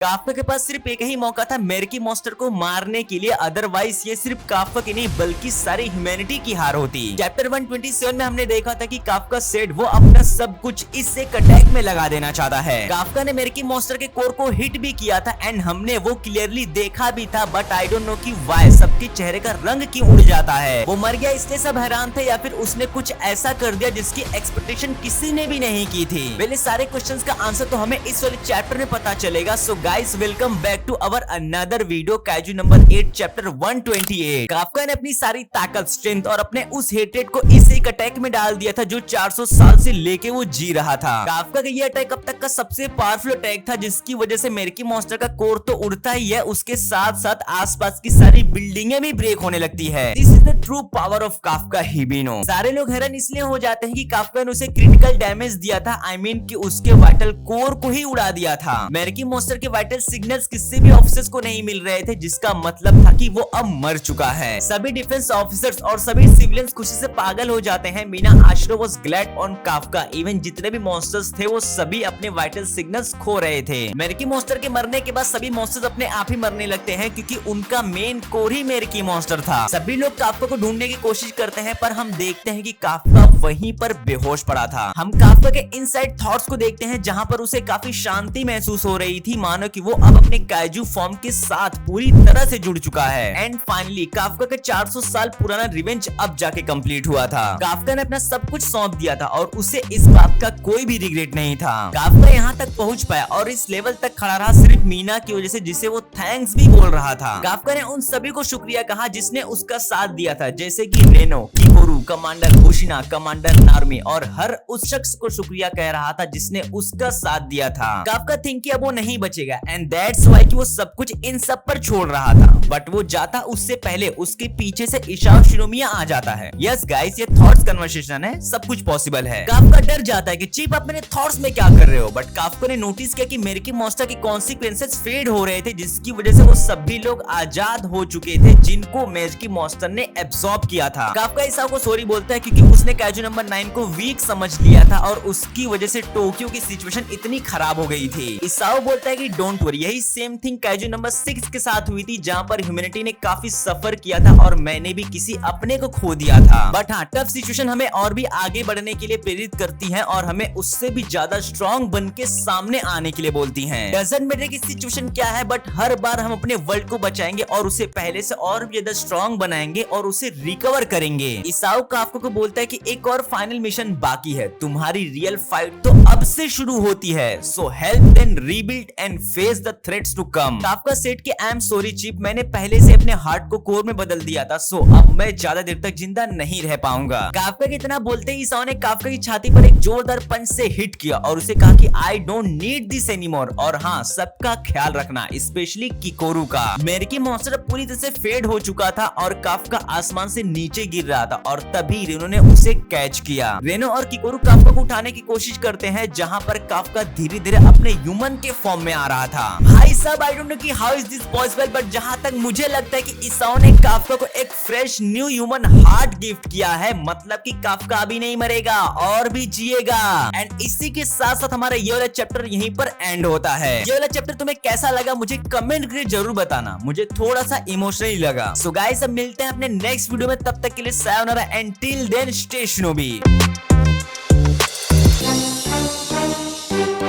Kafka के पास सिर्फ एक ही मौका था मेरकी मॉन्स्टर को मारने के लिए, अदरवाइज ये सिर्फ काफ्का की नहीं बल्कि सारी ह्यूमैनिटी की हार होती। चैप्टर 127 में हमने देखा था कि काफ्का सेड वो अपना सब कुछ इस एक अटैक में लगा देना चाहता है। काफ्का ने मेरकी मॉन्स्टर के कोर को हिट भी किया था एंड हमने वो क्लियरली देखा भी था, बट आई डोंट नो कि व्हाई सबके चेहरे का रंग क्यों उड़ जाता है। वो मर गया इसलिए सब हैरान थे या फिर उसने कुछ ऐसा कर दिया जिसकी एक्सपेक्टेशन किसी ने भी नहीं की थी। पहले सारे क्वेश्चंस का आंसर तो हमें इस वाले चैप्टर में पता चलेगा। So guys welcome back to our another video Kaiju number 8 chapter 128। Kafka ने अपनी सारी ताकत, स्ट्रेंथ और अपने उस हेट्रेड को इस एक अटैक में डाल दिया था जो 400 साल से लेके वो जी रहा था। काफ्का का ये अटैक अब तक का सबसे पावरफुल अटैक था जिसकी वजह से मेरकी मॉन्स्टर का कोर तो उड़ता ही है, उसके साथ साथ आसपास की सारी बिल्डिंगें भी ब्रेक होने लगती है। This is the true power of Kafka Hibino. सारे लोग हैरान इसलिए हो जाते हैं कि काफ्का ने उसे क्रिटिकल डैमेज दिया था, आई मीन कि उसके वाइटल कोर को ही उड़ा दिया था। मेरकी मॉन्स्टर के वाइटल सिग्नल्स किसी भी ऑफिसर्स को नहीं मिल रहे थे, जिसका मतलब था कि वो अब मर चुका है। सभी डिफेंस ऑफिसर्स और सभी सिविलियंस खुशी से पागल हो जाते हैं। Mina Ashiro was glad on Kafka, even जितने भी मॉन्स्टर्स थे वो सभी अपने वाइटल सिग्नल्स खो रहे थे। मेरकी मॉन्स्टर के मरने के बाद सभी मॉन्स्टर्स अपने आप ही मरने लगते हैं क्योंकि उनका मेन कोर ही मेरकी मॉन्स्टर था। सभी लोग काफ्का को ढूंढने की कोशिश करते हैं पर हम देखते हैं कि काफ्का वहीं पर बेहोश पड़ा था। हम काफ्का के इनसाइड थॉट्स को देखते हैं जहां पर उसे काफी शांति महसूस हो रही थी, मानो कि वो अब अपने काइजू फॉर्म के साथ पूरी तरह से जुड़ चुका है। एंड फाइनली काफ्का का 400 साल पुराना रिवेंज अब जाके कंप्लीट हुआ था। काफ्का ने अपना सब कुछ सौंप दिया था और उसे इस बात का कोई भी रिग्रेट नहीं था। काफ्का यहाँ तक पहुँच पाया और इस लेवल तक खड़ा रहा सिर्फ मीना की वजह से, जिसे वो थैंक्स भी बोल रहा था। काफ्का ने उन सभी को शुक्रिया कहा जिसने उसका साथ दिया था, जैसे कि रेनो, किकोरू, कमांडर कुशिना, कमांडर नार्मी और हर उस शख्स को शुक्रिया कह रहा था जिसने उसका साथ दिया था। काफ्का थिंक कि अब वो नहीं बचेगा एंड दैट्स व्हाई कि वो सब कुछ इन सब पर छोड़ रहा था, बट वो जाता उससे पहले उसके पीछे से इशाओ शिनोमिया आ जाता है। यस गाइस, ये थॉट्स कन्वर्सेशन है, सब कुछ पॉसिबल है। काफ्का डर जाता है कि चीफ आप मेरे थॉट्स में क्या कर रहे हो, बट काफ्का ने नोटिस किया कि मेरकी मॉन्स्टर के कॉन्सिक्वेंसेस फेड हो रहे थे, जिसकी वजह से वो सभी लोग आजाद हो चुके थे जिनको मेरकी मॉन्स्टर ने एब्सॉर्ब किया था। काफ्का इसाओ को सॉरी बोलता है क्योंकि उसने काइजू नंबर 9 को वीक समझ लिया था और उसकी वजह से टोक्यो की सिचुएशन इतनी खराब हो गई थी। इसाओ बोलता है कि डोंट वरी, यही सेम थिंग काइजू नंबर 6 के साथ हुई थी जहां पर ह्यूमैनिटी ने काफी सफर किया था और मैंने भी किसी अपने को खो दिया था। बट हाँ, टफ सिचुएशन हमें और भी आगे बढ़ने के लिए प्रेरित करती है और हमें उससे भी ज्यादा स्ट्रॉन्ग बन के सामने आने के लिए बोलती है। डजंट मैटर कि सिचुएशन क्या है, बट हर बार हम अपने वर्ल्ड को बचाएंगे और उसे पहले से और भी ज्यादा स्ट्रॉन्ग बनाएंगे और उसे रिकवर करेंगे। इसाओ काफ्का को बोलता है कि एक और फाइनल मिशन बाकी है, तुम्हारी रियल फाइट तो अब से शुरू होती है। So help then rebuild and face the threats to come. Kafka said कि आई एम सॉरी चीफ, मैंने पहले से अपने हार्ट को कोर में बदल दिया था, सो अब मैं ज्यादा देर तक जिंदा नहीं रह पाऊंगा। काफ्का के इतना बोलते ही इसाओ ने काफ्का की छाती पर एक जोरदार पंच से हिट किया और उसे कहा कि I don't need this anymore, और हाँ, सबका ख्याल रखना, स्पेशली किकोरू का। मेरकी मॉन्स्टर पूरी तरह से फेड हो चुका था और काफ्का आसमान से नीचे गिर रहा था और तभी रेनो ने उसे कैच किया। रेनो और किकोरू काफ्का को उठाने की कोशिश करते हैं जहां पर काफ्का धीरे धीरे अपने ह्यूमन के फॉर्म में आ रहा था। भाई साहब, आई डोंट नो कि how is this possible, but जहां तक मुझे लगता है कि इसाओ ने काफ्का को एक fresh new human heart gift किया है, मतलब कि काफ्का अभी नहीं मरेगा और भी जिएगा। एंड इसी के साथ साथ हमारा ये वाला चैप्टर यहीं पर एंड होता है। ये वाला चैप्टर तुम्हें कैसा लगा मुझे कमेंट करके जरूर बताना, मुझे थोड़ा सा इमोशनली लगा। सो गाइस, अब मिलते हैं अपने नेक्स्ट वीडियो में, तब तक के लिए sayonara and till then stay shinobi.